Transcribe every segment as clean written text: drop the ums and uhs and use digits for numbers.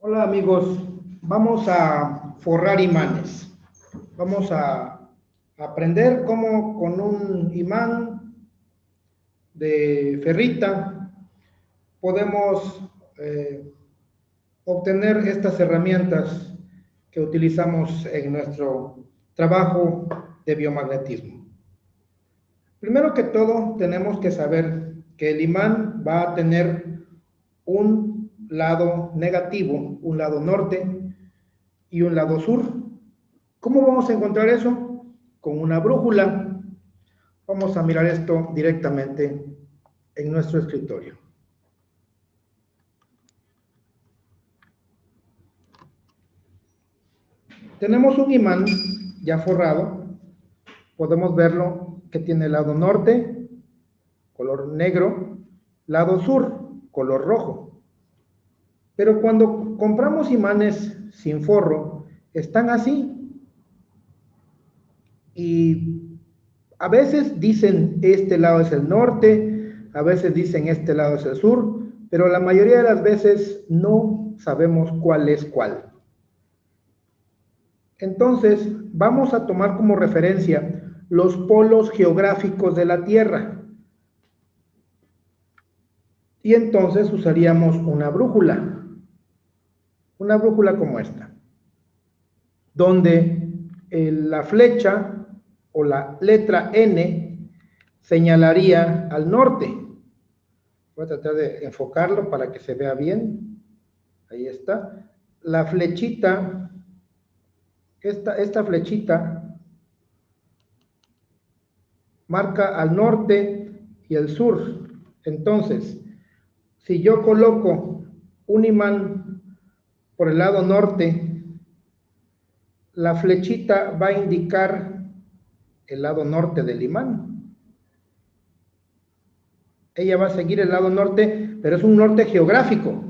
Hola amigos, vamos a forrar imanes. Vamos a aprender cómo con un imán de ferrita podemos obtener estas herramientas que utilizamos en nuestro trabajo de biomagnetismo. Primero que todo, tenemos que saber que el imán va a tener un lado negativo, un lado norte y un lado sur. ¿Cómo vamos a encontrar eso? Con una brújula. Vamos a mirar esto directamente en nuestro escritorio. Tenemos un imán ya forrado. Podemos verlo que tiene lado norte, color negro, lado sur, color rojo. Pero cuando compramos imanes sin forro, están así. Y a veces dicen este lado es el norte, a veces dicen este lado es el sur, pero la mayoría de las veces no sabemos cuál es cuál. Entonces, vamos a tomar como referencia los polos geográficos de la Tierra. Y entonces usaríamos una brújula como esta, donde la flecha o la letra N señalaría al norte. Voy a tratar de enfocarlo para que se vea bien. Ahí está. La flechita, esta flechita marca al norte y el sur. Entonces, si yo coloco un imán por el lado norte, la flechita va a indicar el lado norte del imán. Ella va a seguir el lado norte, pero es un norte geográfico.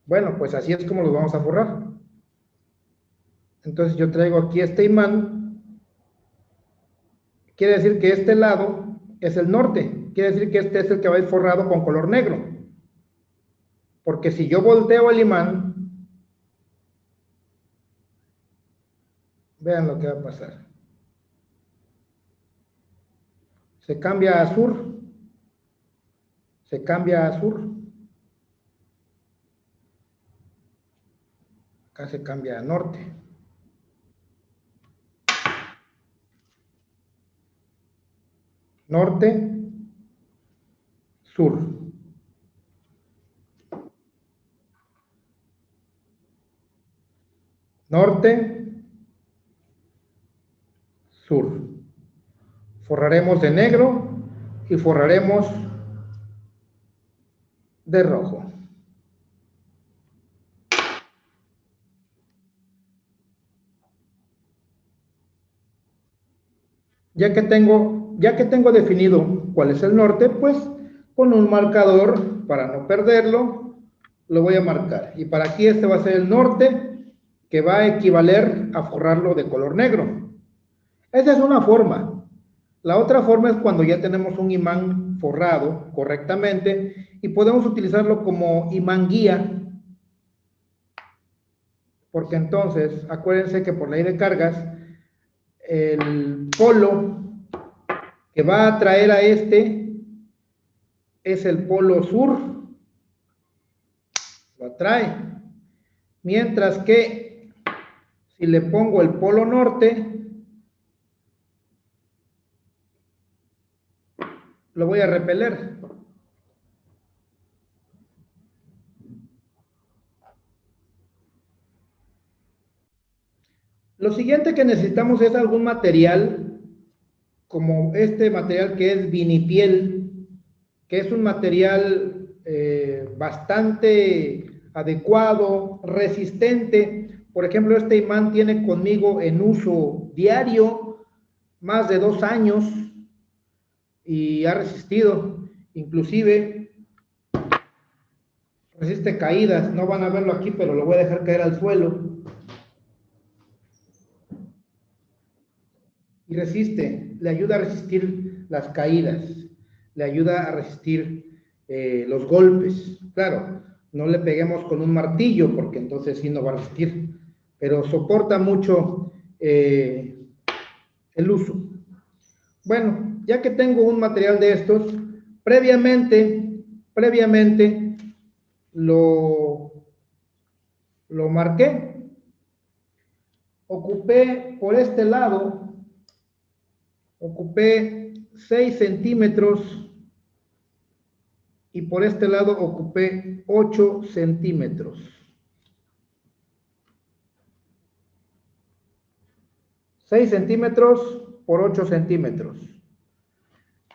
Bueno, pues así es como lo vamos a forrar. Entonces yo traigo aquí este imán. Quiere decir que este lado es el norte. Quiere decir que este es el que va a ir forrado con color negro. Porque si yo volteo el imán, vean lo que va a pasar. Se cambia a sur. Se cambia a sur. Acá se cambia a norte. Norte, sur. Norte, sur. Forraremos de negro y forraremos de rojo. Ya que tengo definido cuál es el norte, pues con un marcador, para no perderlo, lo voy a marcar. Y para aquí este va a ser el norte, que va a equivaler a forrarlo de color negro. Esa es una forma. La otra forma es cuando ya tenemos un imán forrado correctamente y podemos utilizarlo como imán guía. Porque entonces, acuérdense que por ley de cargas, el polo que va a atraer a este es el polo sur, lo atrae, mientras que si le pongo el polo norte, lo voy a repeler. Lo siguiente que necesitamos es algún material, como este material que es vinipiel, que es un material bastante adecuado, resistente. Por ejemplo, este imán tiene conmigo en uso diario más de 2 años y ha resistido, inclusive resiste caídas. No van a verlo aquí, pero lo voy a dejar caer al suelo. Y resiste, le ayuda a resistir las caídas, le ayuda a resistir los golpes. Claro, No le peguemos con un martillo porque entonces sí no va a resistir, pero soporta mucho el uso. Bueno, ya que tengo un material de estos, previamente lo marqué. Ocupé por este lado, ocupé 6 centímetros y por este lado ocupé 8 centímetros. 6 centímetros por 8 centímetros.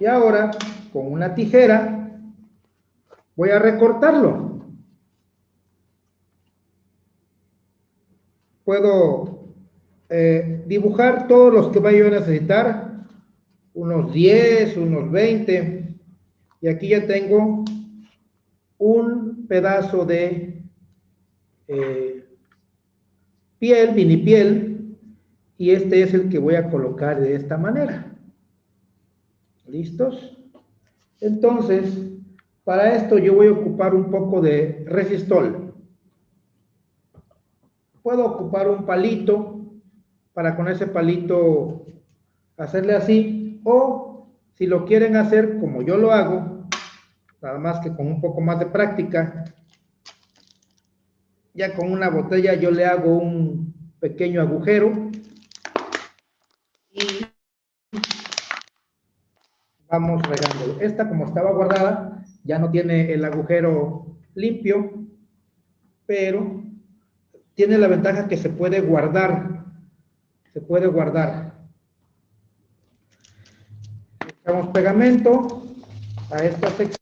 Y ahora, con una tijera, voy a recortarlo. Puedo dibujar todos los que vaya a necesitar, unos 10, unos 20, y aquí ya tengo un pedazo de piel, mini piel, y este es el que voy a colocar de esta manera. ¿Listos? Entonces, para esto yo voy a ocupar un poco de resistol. Puedo ocupar un palito para con ese palito hacerle así, o si lo quieren hacer como yo lo hago, nada más que con un poco más de práctica, ya con una botella yo le hago un pequeño agujero y vamos regándolo. Esta, como estaba guardada, ya no tiene el agujero limpio, pero tiene la ventaja que se puede guardar. Se puede guardar. Echamos pegamento a esta sección.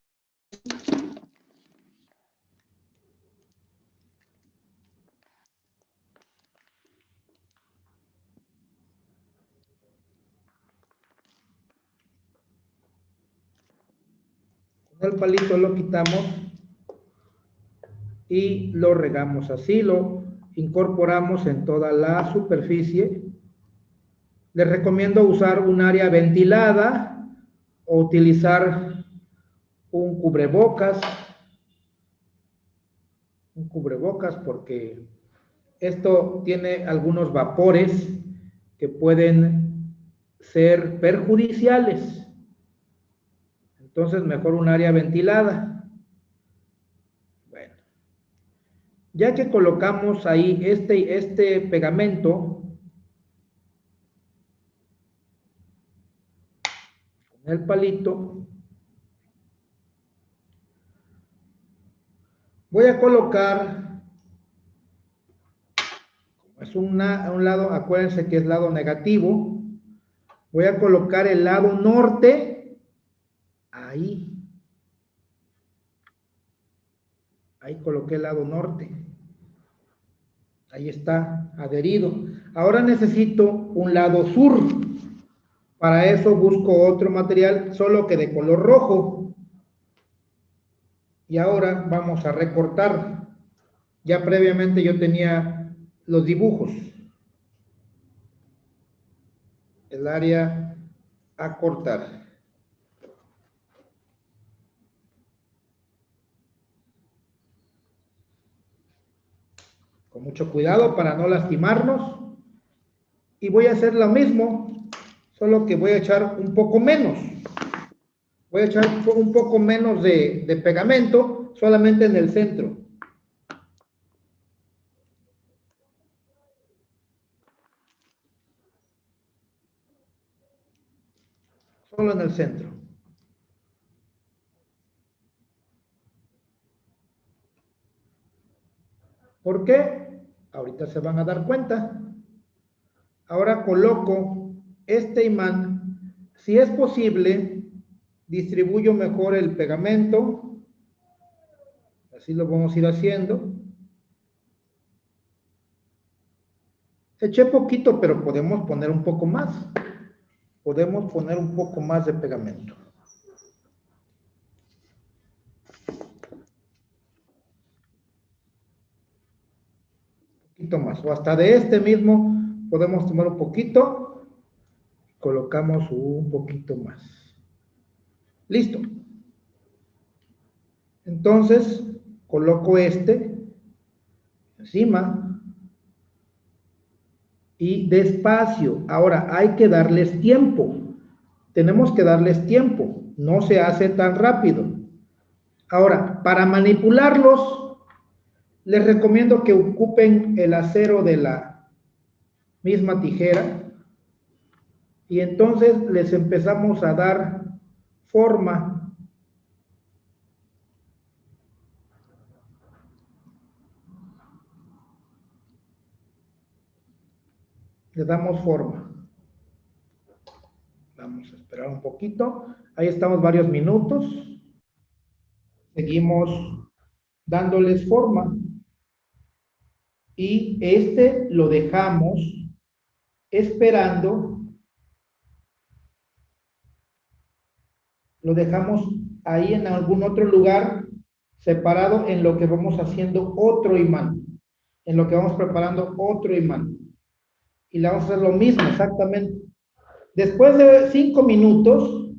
Con el palito lo quitamos y lo regamos así, lo incorporamos en toda la superficie. Les recomiendo usar un área ventilada o utilizar un cubrebocas porque esto tiene algunos vapores que pueden ser perjudiciales. Entonces, mejor un área ventilada. Bueno, ya que colocamos ahí este pegamento, con el palito, voy a colocar, como es un lado, acuérdense que es lado negativo, voy a colocar el lado norte, ahí coloqué el lado norte, ahí está adherido. Ahora necesito un lado sur, para eso busco otro material, solo que de color rojo, y ahora vamos a recortar. Ya previamente yo tenía los dibujos, el área a cortar. Con mucho cuidado para no lastimarnos. Y voy a hacer lo mismo, solo que voy a echar un poco menos. Voy a echar un poco menos de pegamento, solamente en el centro. Solo en el centro. ¿Por qué? Ahorita se van a dar cuenta. Ahora coloco este imán. Si es posible, distribuyo mejor el pegamento. Así lo vamos a ir haciendo. Eché poquito, pero podemos poner un poco más. Podemos poner un poco más de pegamento. Un poquito más. O hasta de este mismo podemos tomar un poquito. Colocamos un poquito más. Listo. Entonces, coloco este encima y despacio. Ahora hay que darles tiempo. Tenemos que darles tiempo. No se hace tan rápido. Ahora, para manipularlos, les recomiendo que ocupen el acero de la misma tijera y entonces les empezamos a dar forma. Le damos forma. Vamos a esperar un poquito. Ahí estamos varios minutos. Seguimos dándoles forma. Y este lo dejamos esperando. Lo dejamos ahí en algún otro lugar separado en lo que vamos haciendo otro imán. En lo que vamos preparando otro imán. Y le vamos a hacer lo mismo exactamente. Después de 5 minutos,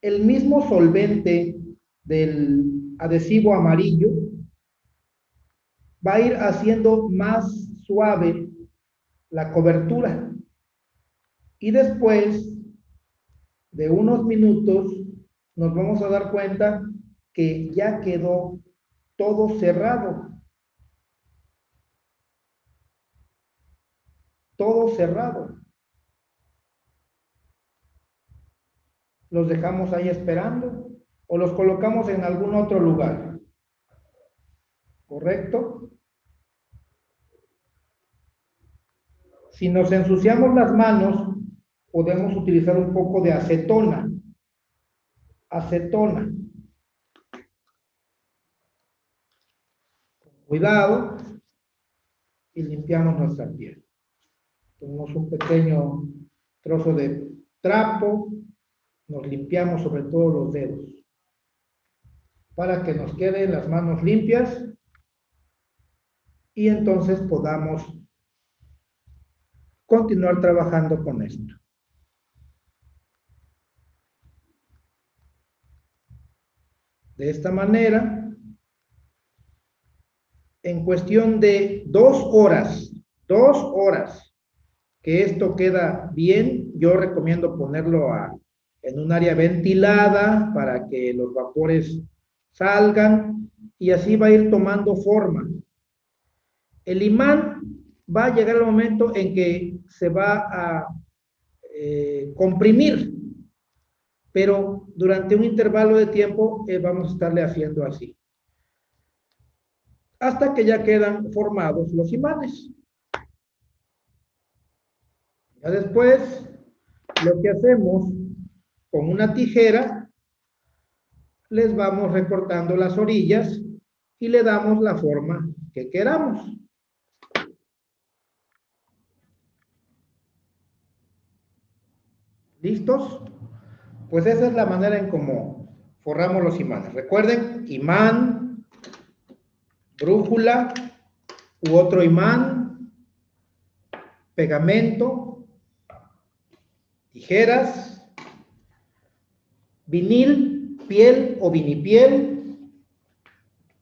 el mismo solvente del adhesivo amarillo va a ir haciendo más suave la cobertura. Y después de unos minutos nos vamos a dar cuenta que ya quedó todo cerrado. Todo cerrado. Los dejamos ahí esperando o los colocamos en algún otro lugar. ¿Correcto? Si nos ensuciamos las manos, podemos utilizar un poco de acetona. Acetona. Cuidado y limpiamos nuestra piel. Tenemos un pequeño trozo de trapo, nos limpiamos sobre todo los dedos para que nos queden las manos limpias y entonces podamos continuar trabajando con esto. De esta manera, en cuestión de 2 horas, que esto queda bien, yo recomiendo ponerlo en un área ventilada para que los vapores salgan y así va a ir tomando forma. El imán va a llegar el momento en que se va a comprimir, pero durante un intervalo de tiempo vamos a estarle haciendo así, hasta que ya quedan formados los imanes. Ya después, lo que hacemos con una tijera, les vamos recortando las orillas y le damos la forma que queramos. ¿Listos? Pues esa es la manera en cómo forramos los imanes. Recuerden, imán, brújula u otro imán, pegamento, tijeras, vinil, piel o vinipiel,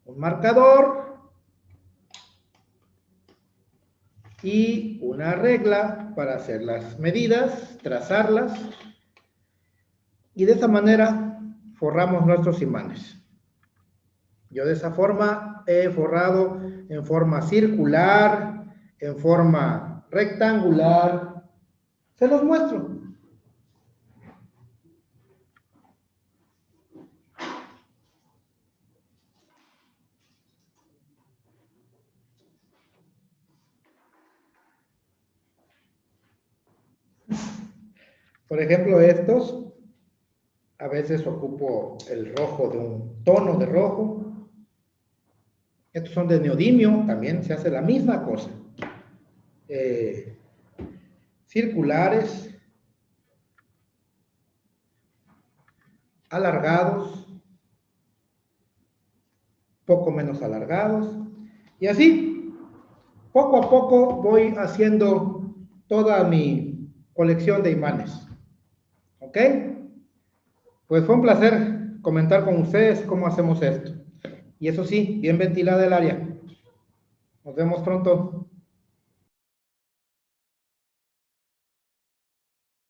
un marcador y una regla para hacer las medidas, trazarlas. Y de esa manera forramos nuestros imanes. Yo de esa forma he forrado en forma circular, en forma rectangular. Se los muestro. Por ejemplo, estos. A veces ocupo el rojo de un tono de rojo. Estos son de neodimio, también se hace la misma cosa. Circulares, alargados, poco menos alargados. Y así, poco a poco voy haciendo toda mi colección de imanes. ¿Ok? Pues fue un placer comentar con ustedes cómo hacemos esto. Y eso sí, bien ventilada el área. Nos vemos pronto.